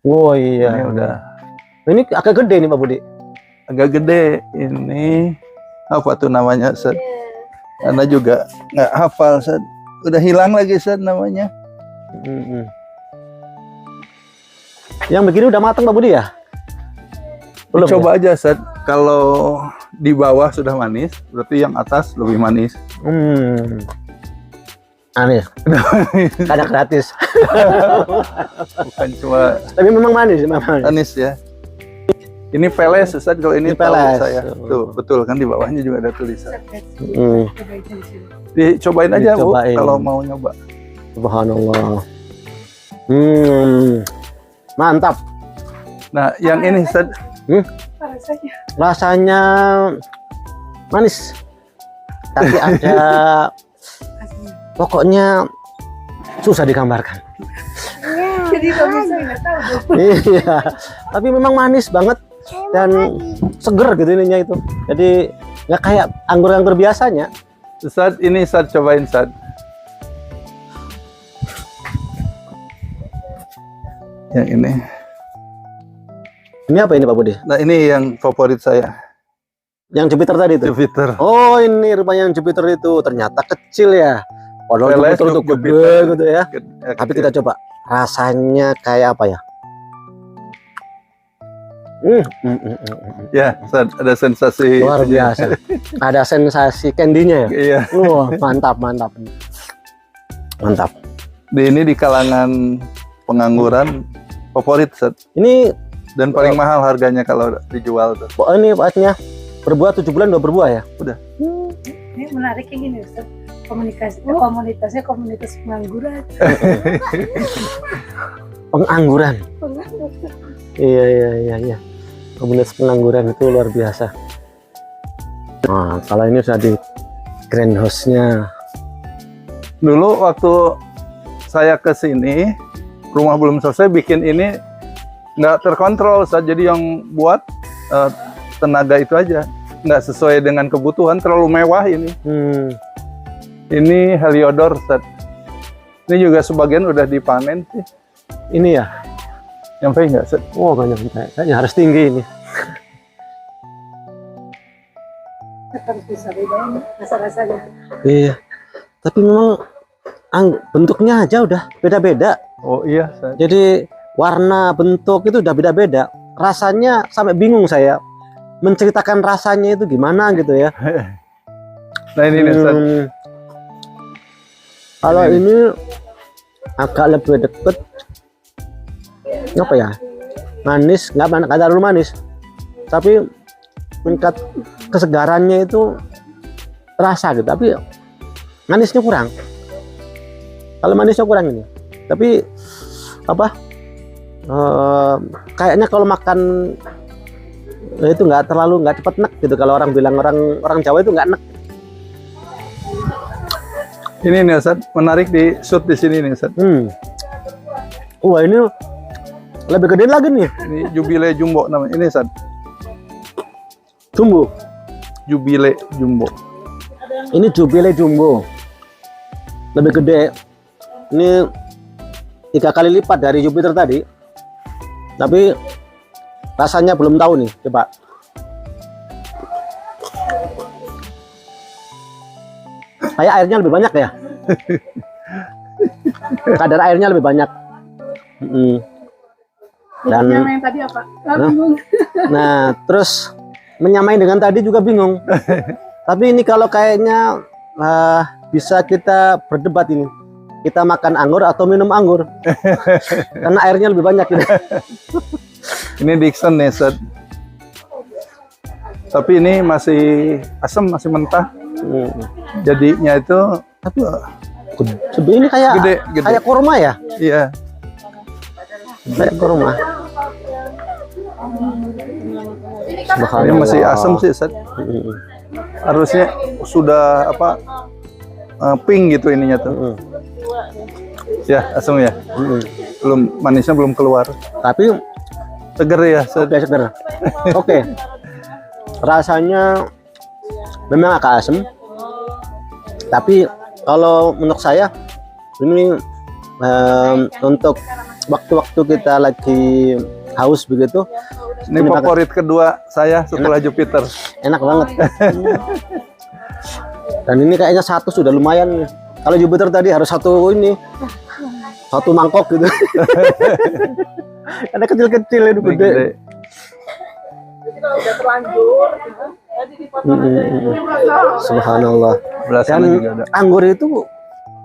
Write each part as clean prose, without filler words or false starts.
Oh iya. Ini udah Ini agak gede nih Pak Budi. agak gede. Ini apa tuh namanya, Ustaz? Karena juga nggak hafal, Ustaz. Udah hilang lagi, Ustaz, namanya. Yang begini udah matang Pak Budi ya? Belum Coba aja, Ustaz. Kalau di bawah sudah manis, berarti yang atas lebih manis. Aneh. Kadang gratis. Bukan cuma Tapi memang manis, memang. manis ya. Ini peles, Ustaz. Kalau ini tahu peles. saya. Tuh, betul kan di bawahnya juga ada tulisan. Hmm. Dicobain aja, Bu, Dicobain. kalau mau nyoba. Subhanallah. Mantap. Nah, yang ini, Ustaz. Rasanya manis. Tapi ada pokoknya susah digambarkan. Jadi pemirsa nggak tahu dong. Iya. Tapi memang manis banget dan seger gitu ininya itu. Jadi nggak kayak anggur-anggur biasanya. Ustaz, ini Ustaz cobain, Ustaz. Yang ini. Ini apa ini Pak Budi? Nah, ini yang favorit saya. Yang Jupiter tadi itu? Jupiter. Oh, ini rupanya yang Jupiter itu ternyata kecil ya. Padahal Peles, Jupiter itu gede Jupiter. gitu ya. Tapi kita coba rasanya kayak apa ya? Ya, Ustaz, ada sensasi. Luar biasa. Ada sensasi candy-nya ya. Iya. Wah, mantap, mantap. Mantap. Ini di kalangan pengangguran favorit, Ustaz. Ini Dan paling mahal harganya kalau dijual tuh. ini paketnya berbuah 7 bulan udah berbuah ya? Udah. Ini menariknya gini Ustaz. Komunitasnya komunitas pengangguran. Pengangguran. Iya. Komunitas pengangguran itu luar biasa. Nah, kalau ini sudah di greenhouse-nya. Dulu waktu saya ke sini, rumah belum selesai, bikin ini nggak terkontrol, Ustaz. Jadi yang buat tenaga itu aja nggak sesuai dengan kebutuhan, terlalu mewah ini. Ini heliodor, Ustaz. Ini juga sebagian udah dipanen sih. Ini ya? Nyampe nggak, Ustaz? Oh, nggak nyampe. Kayaknya harus tinggi ini. Harus bisa bedain rasa-rasanya. Iya. Tapi memang bentuknya aja udah beda-beda. Oh iya, Ustaz. Jadi warna, bentuk itu udah beda-beda. Rasanya sampai bingung saya menceritakan rasanya itu gimana gitu ya. Nah ini nih, Ustaz. Kalau ini agak lebih deket, apa ya? Manis, nggak terlalu manis. Tapi tingkat kesegarannya itu terasa gitu. Tapi manisnya kurang. Kalau manisnya kurang ini. Tapi apa? Kayaknya kalau makan itu nggak cepet nek gitu. Kalau orang bilang orang Jawa itu nggak nek. Ini nih, Ustaz, menarik di shoot di sini nih, Ustaz. Wah, ini lebih gede lagi nih. Ini Jubile Jumbo namanya. Ini, Ustaz. Jumbo. Jubile Jumbo. Ini Jubile Jumbo. Lebih gede. Ini 3 kali lipat dari Jupiter tadi. Tapi rasanya belum tahu nih. Coba. Kayak airnya lebih banyak ya. Kadar airnya lebih banyak. Dan yang tadi apa? Bingung. nah, terus menyamai dengan tadi juga bingung. Tapi ini kalau kayaknya bisa kita berdebat ini. Kita makan anggur atau minum anggur? Karena airnya lebih banyak ini. Ini Dixon nih, Ustaz. Tapi ini masih asam, masih mentah. Jadinya itu Tapi ini kayak Gede. kayak kurma ya? iya. Kayak kurma. Ini masih asam sih, Ustaz. Harusnya sudah apa? Pink gitu ininya tuh. Ya, asam ya. Manisnya belum keluar. Tapi Seger ya, Ustaz. udah seger. Oke. Rasanya memang agak asam. Tapi kalau menurut saya ini untuk waktu-waktu kita lagi haus begitu. Ini favorit kedua saya setelah Jupiter. Enak banget. Dan ini kayaknya satu sudah lumayan. Kalau Jupiter tadi harus satu ini, satu mangkok gitu. Ada kecil-kecil itu gede. Udah terlanjur. Subhanallah. Belasan Dan juga ada. anggur itu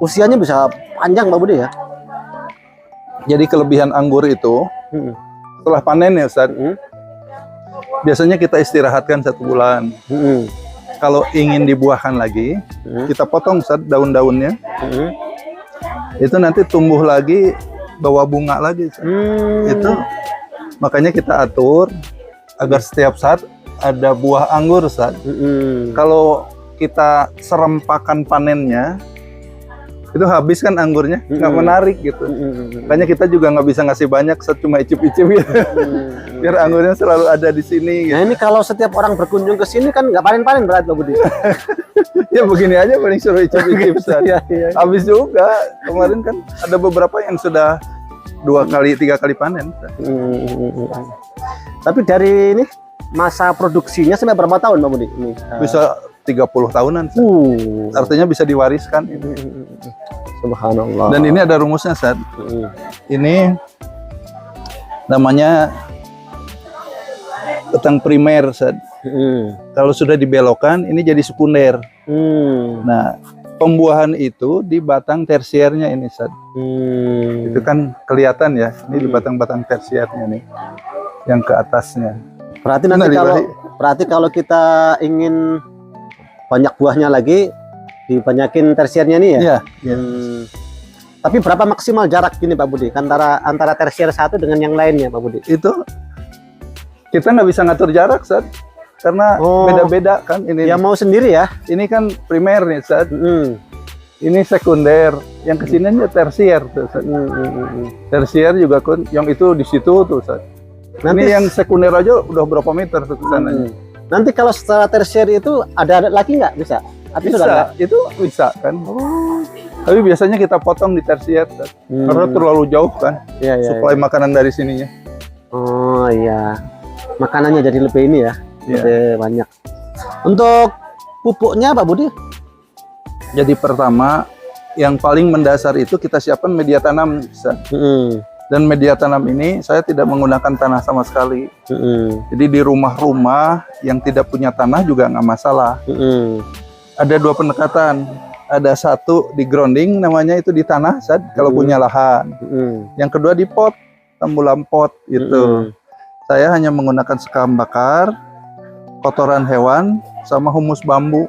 usianya bisa panjang Pak Budi ya. Jadi kelebihan anggur itu Mm-mm. setelah panen ya Ustaz, Mm-mm. biasanya kita istirahatkan 1 bulan. Mm-mm. Kalau ingin dibuahkan lagi, Mm-mm. kita potong Ustaz daun-daunnya. Mm-mm. Itu nanti tumbuh lagi, bawa bunga lagi Ustaz. Itu makanya kita atur agar setiap saat ada buah anggur Ustaz. Mm-mm. Kalau kita serempakan panennya, itu habis kan anggurnya, nggak menarik gitu. Mm-mm. Makanya kita juga nggak bisa ngasih banyak, Ustaz, cuma icip-icip gitu. Biar anggurnya selalu ada di sini. Gitu. Nah ini kalau setiap orang berkunjung ke sini kan nggak panen-panen berarti Pak Budi. Ya begini aja paling suruh icip-icip Ustaz. Iya, iya. Habis juga kemarin kan ada beberapa yang sudah 2 kali 3 kali panen Ustaz. Tapi dari ini masa produksinya sampai berapa tahun Pak Budi? Ini, Bisa 30 tahunan Ustaz. Artinya bisa diwariskan. Subhanallah. Dan ini ada rumusnya Ustaz. Ini namanya batang primer Ustaz. Kalau sudah dibelokkan ini jadi sekunder. Nah, pembuahan itu di batang tersiernya ini Ustaz. Itu kan kelihatan ya. Ini di batang-batang tersiernya nih. Yang ke atasnya. Berarti nanti kalau kita ingin banyak buahnya lagi dibanyakin tersiernya nih ya? Iya. Tapi berapa maksimal jarak gini Pak Budi antara tersier satu dengan yang lainnya Pak Budi? Itu kita nggak bisa ngatur jarak Ustaz. Karena beda-beda kan ini. Ya mau sendiri ya? Ini kan primer nih Ustaz. Ini sekunder. Yang kesininya tersier tuh Ustaz. Tersier juga kan yang itu di situ tuh Ustaz. Nanti Ini yang sekunder aja udah berapa meter tuh ke sananya. nanti kalau setelah tersier itu ada lagi nggak bisa? Atau sudah Bisa, nggak? itu bisa kan. Tapi biasanya kita potong di tersier Ustaz. Karena terlalu jauh kan. Iya, iya, Suplai makanan dari sininya. Oh iya, makanannya jadi lebih ini ya, Iya. lebih banyak. Untuk pupuknya Pak Budi? Jadi pertama yang paling mendasar itu kita siapkan media tanam Ustaz. Dan media tanam ini saya tidak menggunakan tanah sama sekali. Jadi di rumah-rumah yang tidak punya tanah juga nggak masalah. Ada 2 pendekatan. Ada satu di grounding namanya itu di tanah Ustaz, kalau punya lahan. Yang kedua di pot, tembulan pot itu. Saya hanya menggunakan sekam bakar, kotoran hewan, sama humus bambu.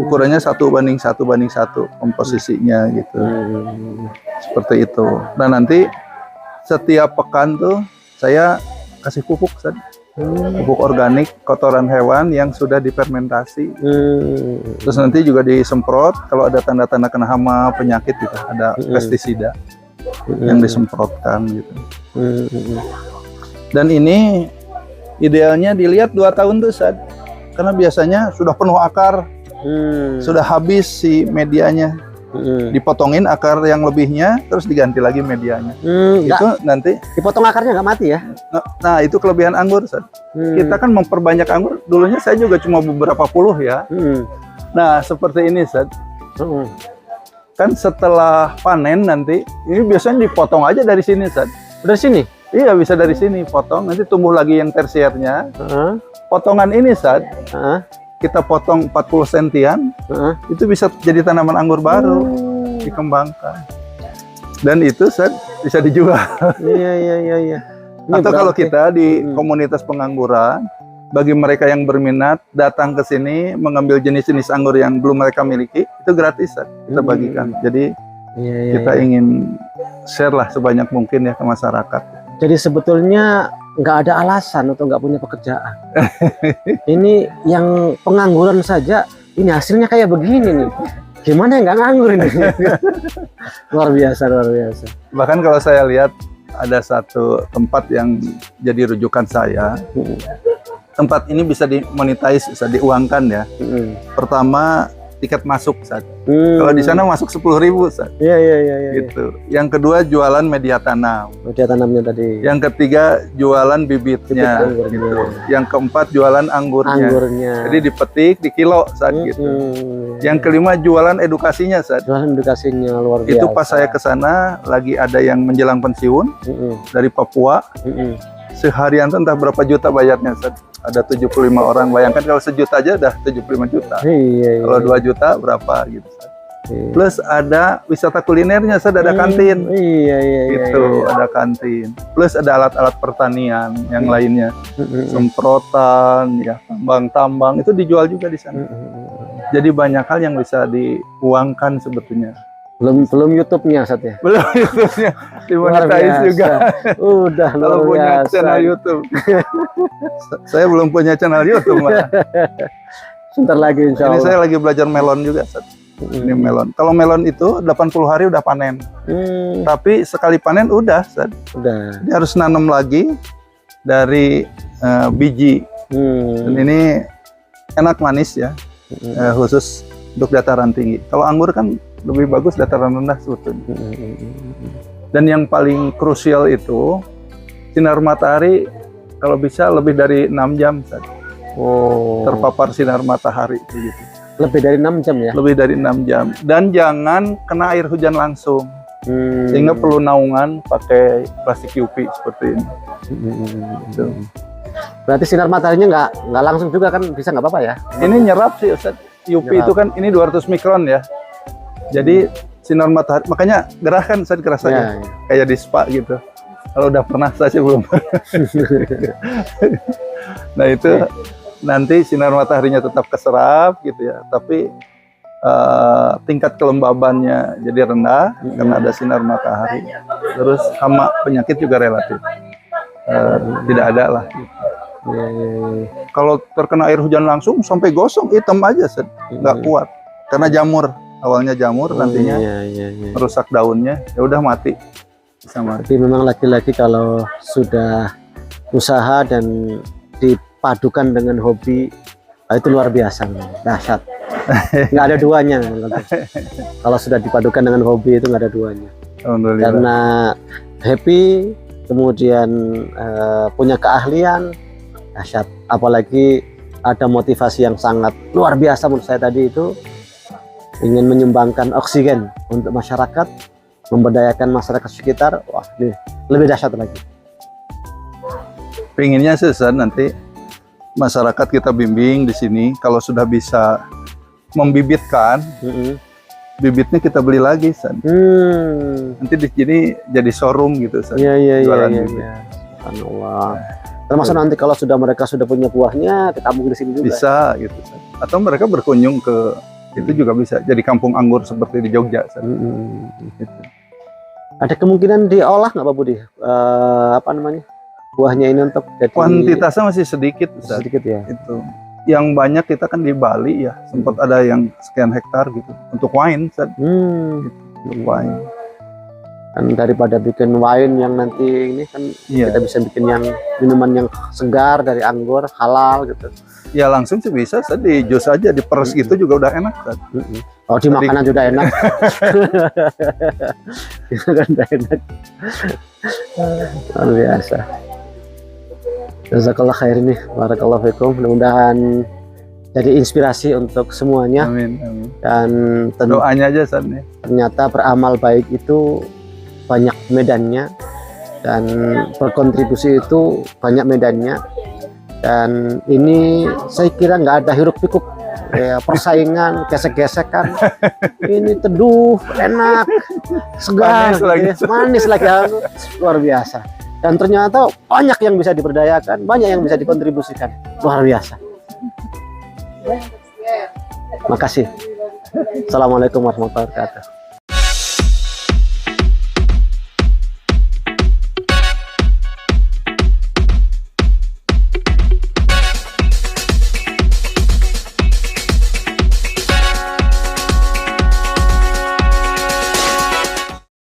Ukurannya 1:1 komposisinya gitu. Seperti itu. Dan nanti setiap pekan tuh saya kasih pupuk Ustaz. Pupuk organik kotoran hewan yang sudah difermentasi. Terus nanti juga disemprot kalau ada tanda-tanda kena hama, penyakit gitu, ada pestisida yang disemprotkan gitu. Dan ini idealnya dilihat 2 tahun tuh Ustaz. Karena biasanya sudah penuh akar, sudah habis si medianya. Dipotongin akar yang lebihnya, terus diganti lagi medianya. Itu nanti Dipotong akarnya nggak mati ya? nah itu kelebihan anggur Ustaz. Kita kan memperbanyak anggur. Dulunya saya juga cuma beberapa puluh ya. Nah seperti ini Ustaz. Kan setelah panen nanti ini biasanya dipotong aja dari sini Ustaz. Dari sini? Iya bisa dari sini potong, nanti tumbuh lagi yang tersiernya. Potongan ini Ustaz, kita potong 40 sentian, itu bisa jadi tanaman anggur baru, dikembangkan. Dan itu Ustaz bisa dijual. Iya. Atau kalau kita di komunitas pengangguran, bagi mereka yang berminat datang ke sini mengambil jenis-jenis anggur yang belum mereka miliki, itu gratis Ustaz, kita bagikan. Jadi kita ingin share lah sebanyak mungkin ya ke masyarakat. Jadi sebetulnya nggak ada alasan untuk nggak punya pekerjaan. Ini yang pengangguran saja, ini hasilnya kayak begini nih. Gimana yang nggak nganggur ini? Luar biasa. Bahkan kalau saya lihat ada satu tempat yang jadi rujukan saya. Tempat ini bisa dimonetize, bisa diuangkan ya. Pertama tiket masuk Ustaz. Kalau di sana masuk 10.000 Ustaz. Iya, iya, iya, iya. Gitu. Yang kedua jualan media tanam. Media tanamnya tadi. Yang ketiga jualan bibitnya. Bibit anggurnya. Gitu. Yang keempat jualan anggurnya. Anggurnya. Jadi dipetik, dikilo Ustaz gitu. Yang kelima jualan edukasinya Ustaz. Jualan edukasinya luar biasa. Itu pas saya ke sana lagi ada yang menjelang pensiun dari Papua. Seharian tuh entah berapa juta bayarnya Ustaz. Ada 75 orang. Bayangkan kalau sejuta aja udah 75 juta. Iya, iya. Kalau 2 juta berapa gitu Ustaz. Iya. Plus ada wisata kulinernya Ustaz, ada kantin. Iya, iya, iya. Gitu, iya. ada kantin. Plus ada alat-alat pertanian yang lainnya. Semprotan, ya, tambang-tambang itu dijual juga di sana. Jadi banyak hal yang bisa diuangkan sebetulnya. Belum YouTube-nya Sat ya. Belum YouTube-nya Luar dimonetize biasa. juga. Udah Kalau luar punya biasa. channel YouTube. Saya belum punya channel YouTube, Mbak. Sebentar lagi insya Ini Allah. saya lagi belajar melon juga, Sat. Ini melon. Kalau melon itu 80 hari udah panen. Tapi sekali panen udah, Sat. Udah. Dia harus nanam lagi dari biji. Dan ini enak manis ya. Khusus untuk dataran tinggi. Kalau anggur kan lebih bagus dataran rendah sebetulnya. Dan yang paling krusial itu sinar matahari kalau bisa lebih dari 6 jam Sat. Terpapar sinar matahari itu gitu. Lebih dari 6 jam ya. Lebih dari 6 jam. Dan jangan kena air hujan langsung. Sehingga perlu naungan pakai plastik UV seperti ini. Gitu. Berarti sinar mataharinya nggak langsung juga kan, bisa nggak apa-apa ya? Ini nyerap sih Ustaz. UV Nyerap. itu kan ini 200 mikron ya. Jadi sinar matahari, makanya gerah kan saya kerasanya Ya, ya. kayak di spa gitu. Kalau udah pernah saya sih belum. Nah itu nanti sinar mataharinya tetap keserap gitu ya, tapi tingkat kelembabannya jadi rendah karena ada sinar matahari. Terus hama penyakit juga relatif tidak ada lah. Gitu. Kalau terkena air hujan langsung sampai gosong hitam aja, nggak kuat karena jamur. Awalnya jamur, nantinya merusak daunnya, ya udah mati. Bisa mati. Tapi memang laki-laki kalau sudah usaha dan dipadukan dengan hobi, itu luar biasa, dahsyat. Nggak ada duanya. Kalau sudah dipadukan dengan hobi itu nggak ada duanya. Karena happy, kemudian punya keahlian, dahsyat. Apalagi ada motivasi yang sangat luar biasa menurut saya tadi itu. Ingin menyumbangkan oksigen untuk masyarakat, memberdayakan masyarakat sekitar, wah ini lebih dahsyat lagi. Pinginnya sih nanti masyarakat kita bimbing di sini, kalau sudah bisa membibitkan, bibitnya kita beli lagi, nanti di sini jadi showroom gitu, Iya. jualan bibit. Subhanallah. Termasuk nanti kalau mereka sudah punya buahnya, ditampung di sini juga. Bisa gitu, atau mereka berkunjung ke itu juga bisa jadi kampung anggur seperti di Jogja. Gitu. Ada kemungkinan diolah nggak Pak Budi? Apa namanya, buahnya ini untuk jadi kuantitasnya masih sedikit, sedikit ya. Itu yang banyak kita kan di Bali ya, sempat ada yang sekian hektar gitu untuk wine, gitu, untuk wine. Dan daripada bikin wine yang nanti ini kan kita bisa bikin yang minuman yang segar dari anggur halal gitu. Ya langsung sih bisa, di jus aja, di peres gitu juga udah enak. Oh, di makanan juga enak. Udah enak. Luar biasa. Jazakallah khair nih, barakallahu fikum. Mudah-mudahan jadi inspirasi untuk semuanya. Amin. Dan Doanya aja nih. Ternyata beramal baik itu banyak medannya, dan berkontribusi itu banyak medannya. Dan ini saya kira nggak ada hiruk pikuk ya, persaingan, gesek-gesekan. Ini teduh, enak, segar, manis lagi, luar biasa. Dan ternyata banyak yang bisa diberdayakan, banyak yang bisa dikontribusikan, luar biasa. Makasih. Assalamualaikum warahmatullahi wabarakatuh.